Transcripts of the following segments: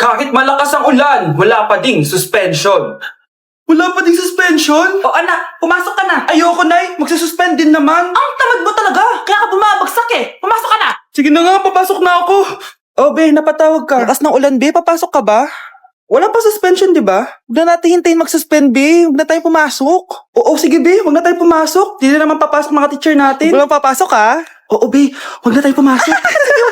Kahit malakas ang ulan, wala pa ding suspension. Wala pa ding suspension? O anak, pumasok ka na. Ayoko, Nay. Magsususpend din naman. Ang tamad mo talaga. Kaya ka bumabagsak eh. Pumasok ka na. Sige na nga, papasok na ako. Oh, be, napatawag ka. Lakas ng ulan, be. Papasok ka ba? Wala pa suspension, di ba? Huwag na natin hintayin mag-suspend, be. Huwag na tayo pumasok. Oo, sige, be. Huwag na tayo pumasok. Di na naman papasok mga teacher natin. Huwag na papasok, ha? Oo, be. Huwag na tayo pumasok.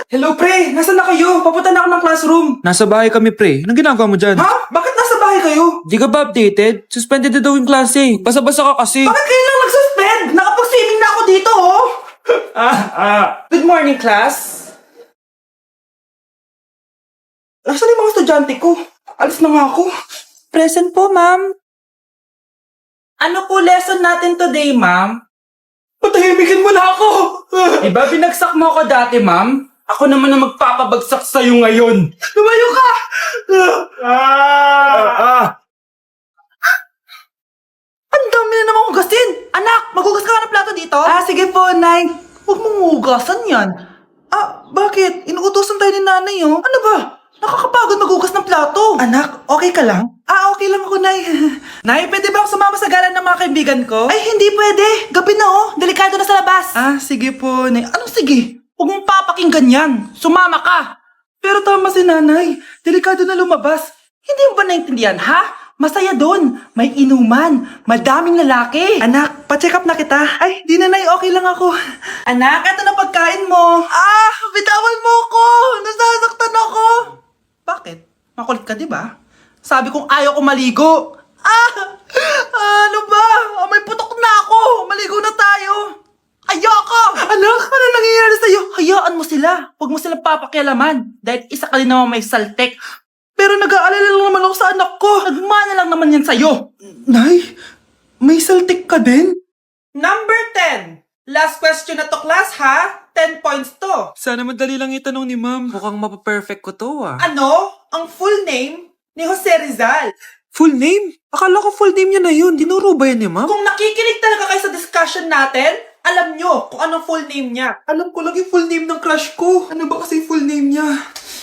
Hello, pre. Nasaan na kayo? Papunta na ako ng classroom. Nasa bahay kami, pre. Anong ginagawa mo dyan? Ha? Bakit nasa bahay kayo? Di ka ba updated? Suspended na daw yung klase. Basa-basa ka kasi. Bakit kayo lang nag-suspend? Nakapag-swimming na ako dito, oh. Good morning, class. Nasaan yung mga estudyante ko? Alis na nga ako. Present po, ma'am. Ano po lesson natin today, ma'am? Patahimikin mo na ako. Diba binagsak mo ako dati, ma'am? Ako naman ang magpapabagsak sa'yo ngayon. Lumayo ka. Ang dami na namang hugasin. Anak, maghugas ka nga ng plato dito. Sige po, Nay. Huwag mong hugasan yan. Bakit? Inuutosan tayo ni nanay, oh. Ano ba? Nakakapagod maghugas ng plato. Anak, okay ka lang? Okay lang ako, Nay. Nay, pwede ba ako sumama sa gala ng mga kaibigan ko? Ay, hindi pwede. Gabi na, oh. Delikado na sa labas. Sige po, Nay. Anong sige? Huwag mong papakinggan yan. Sumama ka. Pero tama si nanay. Delikado na lumabas. Hindi mo ba naintindihan, ha? Masaya doon. May inuman. Madaming lalaki. Anak, pa-check up na kita. Ay, di na, Nay. Okay lang ako. Anak, ito na pagkain mo. Bitawan mo ako. Nasasaktan ako. Bakit? Makulit ka, di ba? Sabi kong ayaw ko maligo. Ano ba? May putok na ako. Maligo na tayo. Ayoko! Anak, ano nangyayari sa'yo? Hayaan mo sila. Huwag mo silang papakialaman. Dahil isa ka din naman may saltek. Pero nag-aalala lang naman ako sa anak ko. Nagmana lang naman yan sa'yo. Nay, may saltik ka din? Number 10. Last question na to, class, ha? 10 points to. Sana madali lang itanong ni ma'am. Mukhang mapaperfect ko to, ah. Ano? Ang full name ni Jose Rizal. Full name? Akala ko full name niya na yun. Dinuro ba yan ni ma'am? Kung nakikinig talaga kayo sa discussion natin, alam nyo kung anong full name niya. Alam ko lang yung full name ng crush ko. Ano ba kasi yung full name niya?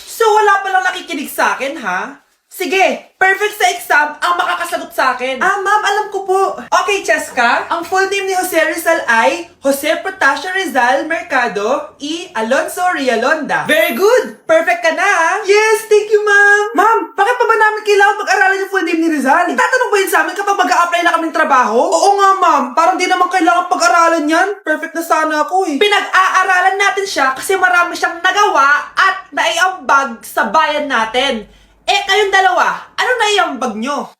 So wala palang nakikinig sa akin, ha? Sige, perfect sa exam ang makakasagot sa akin. Ma'am, alam ko po. Okay, Cheska. Ang full name ni Jose Rizal ay Jose Protasio Rizal Mercado y Alonso Rialonda. Very good! Perfect ka na, ha? Yes, thank you, ma'am. Ma'am, bakit pa ba namin kailangan pag-aralan yung full name ni Rizal? Itatanong ba yun sa amin kapag mag-a-apply na kaming trabaho? Oo nga, ma'am. Parang di naman kailangan pag-aralan yan. Perfect na sana ako, eh. Pinag-aaralan natin siya kasi marami siyang nagawa at naiambag sa bayan natin. Kayong dalawa, ano naiambag nyo?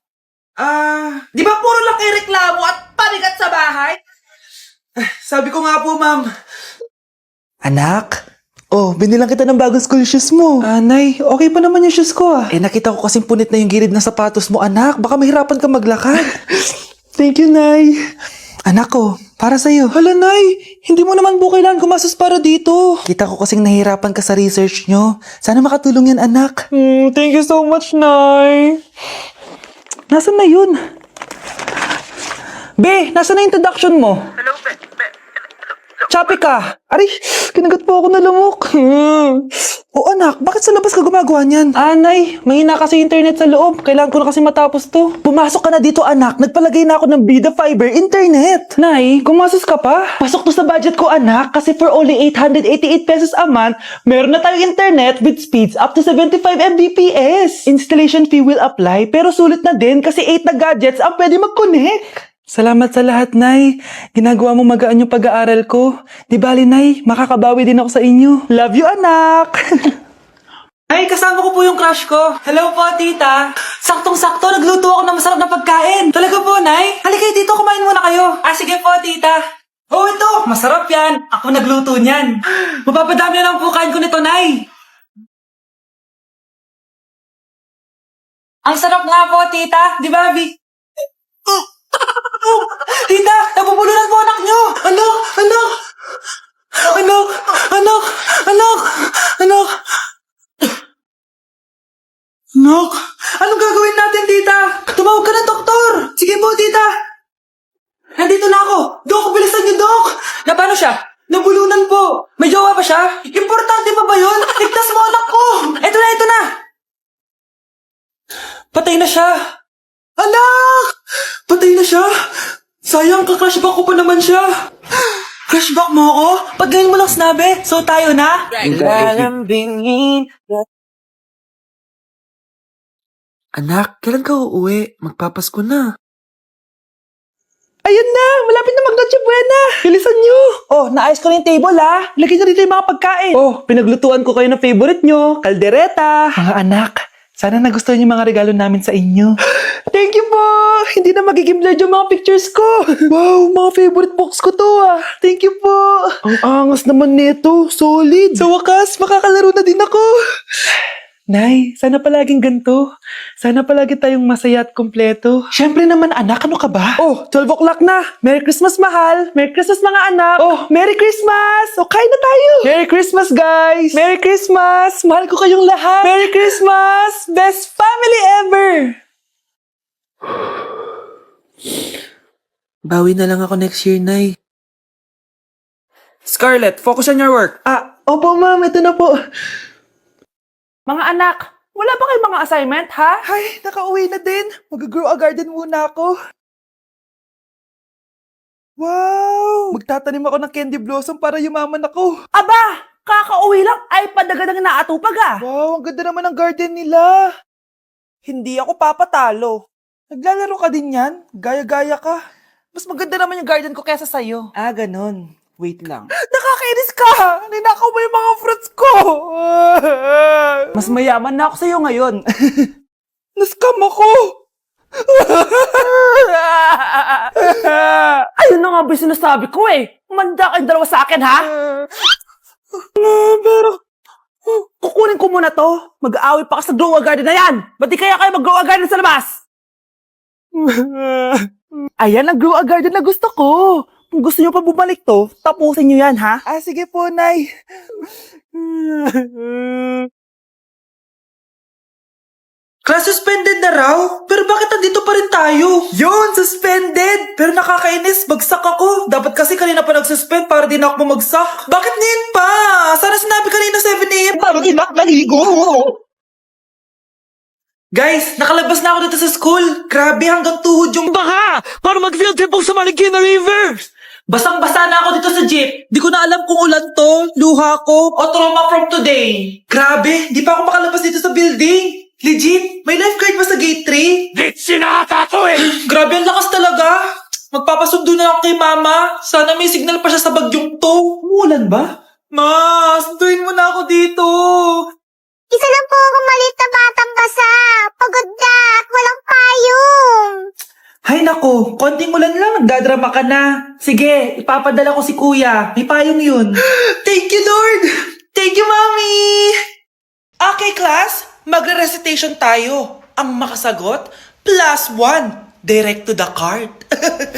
Di ba puro lang kayo reklamo at panigat sa bahay? Sabi ko nga po, ma'am. Anak, binilang kita ng bagong school shoes mo. Nay, okay pa naman yung shoes ko, nakita ko kasing punit na yung gilid ng sapatos mo, anak. Baka mahirapan ka maglakad. Thank you, Nay. Anak ko, para sa'yo. Hala, Nay, hindi mo naman po kailangan gumastos para dito. Kita ko kasing nahihirapan ka sa research nyo. Sana makatulong yan, anak. Thank you so much, Nay. Nasaan na yun? Be, nasaan na introduction mo? Hello, Chapi ka! Aray, kinagat po ako na lamok. Anak, bakit sa labas ka gumagawa niyan? Nay, mahina kasi internet sa loob. Kailangan ko na kasi matapos to. Pumasok ka na dito, anak. Nagpalagay na ako ng Bida Fiber Internet. Nay, gumasos ka pa? Pasok to sa budget ko, anak. Kasi for only 888 pesos a month, meron na tayong internet with speeds up to 75 Mbps. Installation fee will apply, pero sulit na din kasi 8 na gadgets ang pwede mag-connect. Salamat sa lahat, Nay. Ginagawa mo magaan yung pag-aaral ko. Di bali, Nay, makakabawi din ako sa inyo. Love you, anak! Ay, kasama ko po yung crush ko. Hello po, tita. Saktong-sakto, nagluto ako ng masarap na pagkain. Talaga po, Nay? Halika dito, kumain muna kayo. Sige po, tita. Ito, masarap yan. Ako nagluto niyan. Mapapadami na lang po kain ko nito, Nay. Ang sarap nga po, tita. Di ba, Vic? Tita, nabubulunan po anak nyo! Anak! Anak! Anak! Anak! Anak! Anak! Anak! Anong gagawin natin, tita? Tumawag ka ng doktor! Sige po, tita! Nandito na ako! Dok, bilisan niyo, Dok! Na paano siya? Nabulunan po! May jowa ba siya? Importante pa ba yun? Ligtas mo anak ko! Ito na! Patay na siya! Anak! Patay na siya! Sayang, ka-crushback ko pa naman siya! Crushback mo ako? Ba't ganyan mo lang sinabi? So tayo na? Lalambingin. Anak, kailan ka uuwi? Magpapasko na. Ayun na! Malapit na mag-Noche Buena! Bilisan nyo! Oh, naayos ko na yung table ha! Lagyan nyo dito yung mga pagkain! Oh, pinaglutuan ko kayo ng favorite nyo, kaldereta! Mga anak, sana nagustuhan yung mga regalo namin sa inyo. Thank you po! Hindi na magiging blurred yung mga pictures ko! Wow, mga favorite box ko to ah! Thank you po! Ang angas naman nito, solid! Sa wakas, makakalaro na din ako! Nay, sana palaging ganito. Sana palagi tayong masaya at kompleto. Siyempre naman anak, ano ka ba? Oh, 12 o'clock na. Merry Christmas, mahal. Merry Christmas, mga anak. Oh, Merry Christmas. O, kain na tayo. Merry Christmas, guys. Merry Christmas. Mahal ko kayong lahat. Merry Christmas. Best family ever. Bawi na lang ako next year, Nay. Scarlett, focus on your work. Opo, ma'am. Ito na po. Mga anak, wala ba kayong mga assignment, ha? Ay, nakauwi na din. Mag-grow a garden muna ako. Wow! Magtatanim ako ng candy blossom para yumaman ako. Aba, kakauwi lang ay padagadang naatupag ah. Wow, ang ganda naman ng garden nila. Hindi ako papatalo. Naglalaro ka din yan? Gaya-gaya ka. Mas maganda naman yung garden ko kesa sa'yo. Ganon. Wait lang. Nakakainis ka! Ninakaw mo yung mga fruits ko! Mas mayaman na ako sa'yo ngayon. Nascam ako! Ayun na nga ba yung sinasabi ko eh. Manda kayong dalawa sa akin, ha? Pero, Kukunin ko muna to. Mag-aaway pa ka sa grow a garden na yan. Ba't di kaya kayo mag-grow a garden sa labas? Ayan ang grow a garden na gusto ko. Kung gusto nyo pa bumalik to, tapusin nyo yan, ha? sige po, Nay. Class suspended na raw? Pero bakit nandito pa rin tayo? Yun, suspended! Pero nakakainis, bagsak ako. Dapat kasi kanina pa nag-suspend para di na ako bumagsak. Bakit ngayon pa? Sana sinabi kanina 7 a.m. para di na ako naligo. Guys, nakalabas na ako dito sa school. Grabe, hanggang tuhod yung baha! Para mag-field trip sa Marikina River! Basang-basa na ako dito sa jeep. Di ko na alam kung ulan to, luha ko, o trauma from today. Grabe, di pa ako makalabas dito sa building. Legit, may lifeguard ba sa gate 3? Di sinata to eh! Grabe, ang lakas talaga. Magpapasundo na ako kay mama. Sana may signal pa siya sa bagyong to. Umulan ba? Ma, sunduin mo na ako dito. Isa lang po akong maliit na batang basa. Pagod na at walang payong. Hay nako, konting ulan lang, nagdadrama ka na. Sige, ipapadala ko si kuya. May payong yun. Thank you, Lord! Thank you, Mommy! Okay, class. Magre-recitation tayo. Ang makasagot, +1. Direct to the card.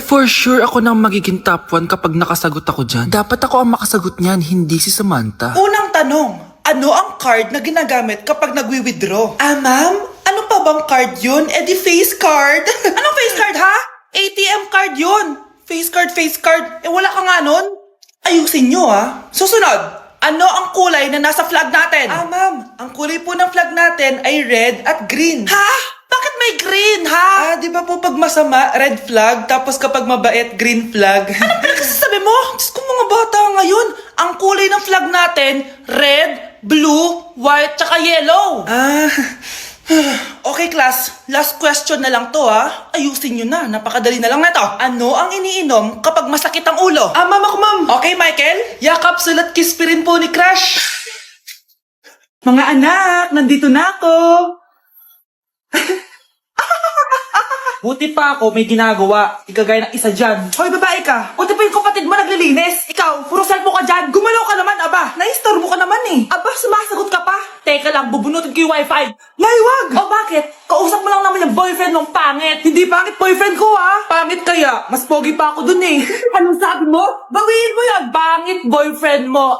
For sure, ako nang magiging top 1 kapag nakasagot ako dyan. Dapat ako ang makasagot niyan, hindi si Samantha. Unang tanong, ano ang card na ginagamit kapag nagwi-withdraw? Ma'am? Ano pa bang card yun? Di face card. Anong face card, ha? ATM card yun. Face card. Wala ka nga nun? Ayusin nyo, ha? Susunod, ano ang kulay na nasa flag natin? Ma'am, ang kulay po ng flag natin ay red at green. Ha? Bakit may green, ha? Di ba po pag masama, red flag, tapos kapag mabait, green flag? Anong pinagsasabi mo? Diyos ko, mga bata ngayon. Ang kulay ng flag natin, red, blue, white, tsaka yellow. Okay, class. Last question na lang to, ha? Ayusin nyo na. Napakadali na lang na to. Ano ang iniinom kapag masakit ang ulo? Ma'am ako, ma'am. Okay, Michael? Yakap, sulat, kiss pa rin po ni Crush. Mga anak, nandito na ako. Buti pa ako may ginagawa. Ikagaya ng isa dyan. Hoy, babae ka. Buti pa yung kapatid mo naglilinis. Ikaw, puro cellphone ka dyan. Gumalaw ka naman, aba. Naistorbo ka naman eh. Aba, sumasagot ka pa. Teka lang, bubunutin ko yung wifi. Nay, wag! O bakit? Kausap mo lang naman yung boyfriend mong pangit. Hindi pangit boyfriend ko, ha? Pangit kaya? Mas pogi pa ako dun eh. Anong sabi mo? Bawiin mo yan. Pangit boyfriend mo.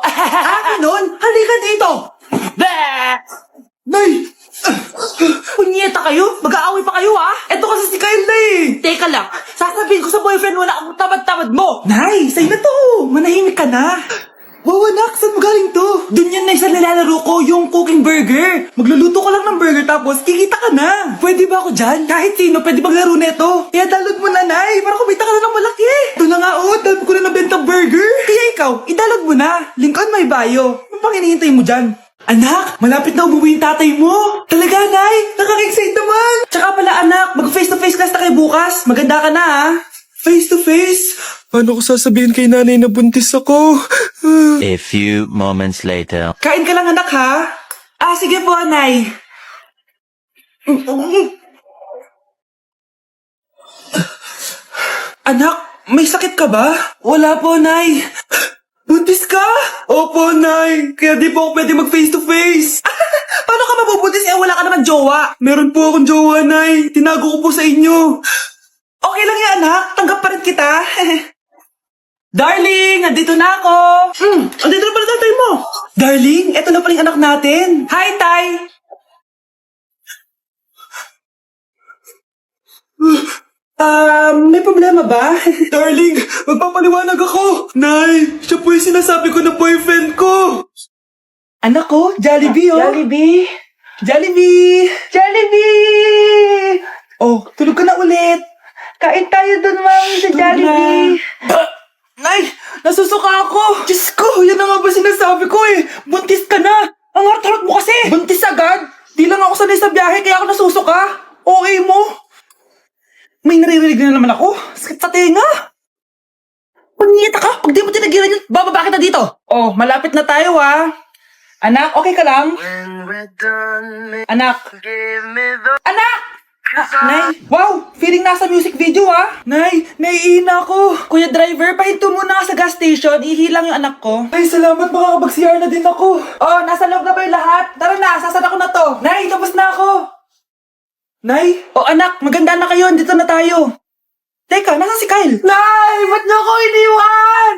Ganun? Halika dito. Bleh! Nay! Punyeta kayo? Mag-aaway pa kayo, ha? Eto kasi si Kyle na eh. Teka lang, sasabihin ko sa boyfriend mo na ang tamad-tamad mo. Nay, sa'yo na to. Manahimik ka na. Wow, anak, saan mo galing to? Doon yan na sa nilalaro ko, yung cooking burger. Magluluto ka lang ng burger tapos kikita ka na. Pwede ba ako dyan? Kahit sino, pwede maglaro neto. Kaya download mo na, Nay, para kumita ka na ng malaki. Ito na nga, dami ko na nabentang burger. Kaya ikaw, i-download mo na. Link on my bio. Ano pang hinihintay mo dyan? Anak, malapit na umuwi yung tatay mo. Talaga, Nay? Nakaka-excite naman. Tsaka pala, anak, mag-face-to-face class na kayo bukas. Maganda ka na, ha? Face-to-face? Paano ko sasabihin kay nanay na buntis ako? A few moments later. Kain ka lang, anak, ha? Sige po, Nay. Anak, may sakit ka ba? Wala po, Nay. Buntis ka? Opo, Nay. Kaya di po ako pwede mag-face-to-face. Paano ka mabubuntis? Wala ka naman jowa. Meron po akong jowa, Nay. Tinago ko po sa inyo. Okay lang yan, anak. Tanggap pa rin kita. Darling, nandito na ako. Andito na pala tatay mo. Darling, eto na pala yung anak natin. Hi, Tay. May problema ba? Darling, magpapaliwanag ako. Nay, siya po yung sinasabi ko na boyfriend ko. Anak ko, Jollibee, oh. Jollibee. Jollibee. Jollibee. Oh, tulog ka na ulit. Kain tayo dun, mami, sa Jollibee. Nay, nasusuka ako. Diyos ko, yan na nga ba sinasabi ko eh. Buntis ka na. Ang harot-harot mo kasi. Buntis agad? Di lang ako sanay sa biyahe kaya ako nasusuka. Okay mo? May naririnig na naman ako. Sakit sa tenga. Pangita ka. Pag di mo tinagilan yun, bababa kita dito. Oh, malapit na tayo, ha. Anak, okay ka lang? Anak. Anak! Nay, wow! Feeling nasa music video, ha? Nay, naiina ako. Kuya driver, pahinto muna sa gas station. Ihilang yung anak ko. Ay, salamat. Makakapag-CR na din ako. Oh, nasa loob na ba yung lahat? Tara na, sasana ko na to. Nay, tapos na ako. Nay? Oh, anak, maganda na kayo. Dito na tayo. Teka, nasan si Kyle? Nay, ba't niyo ako iniwan?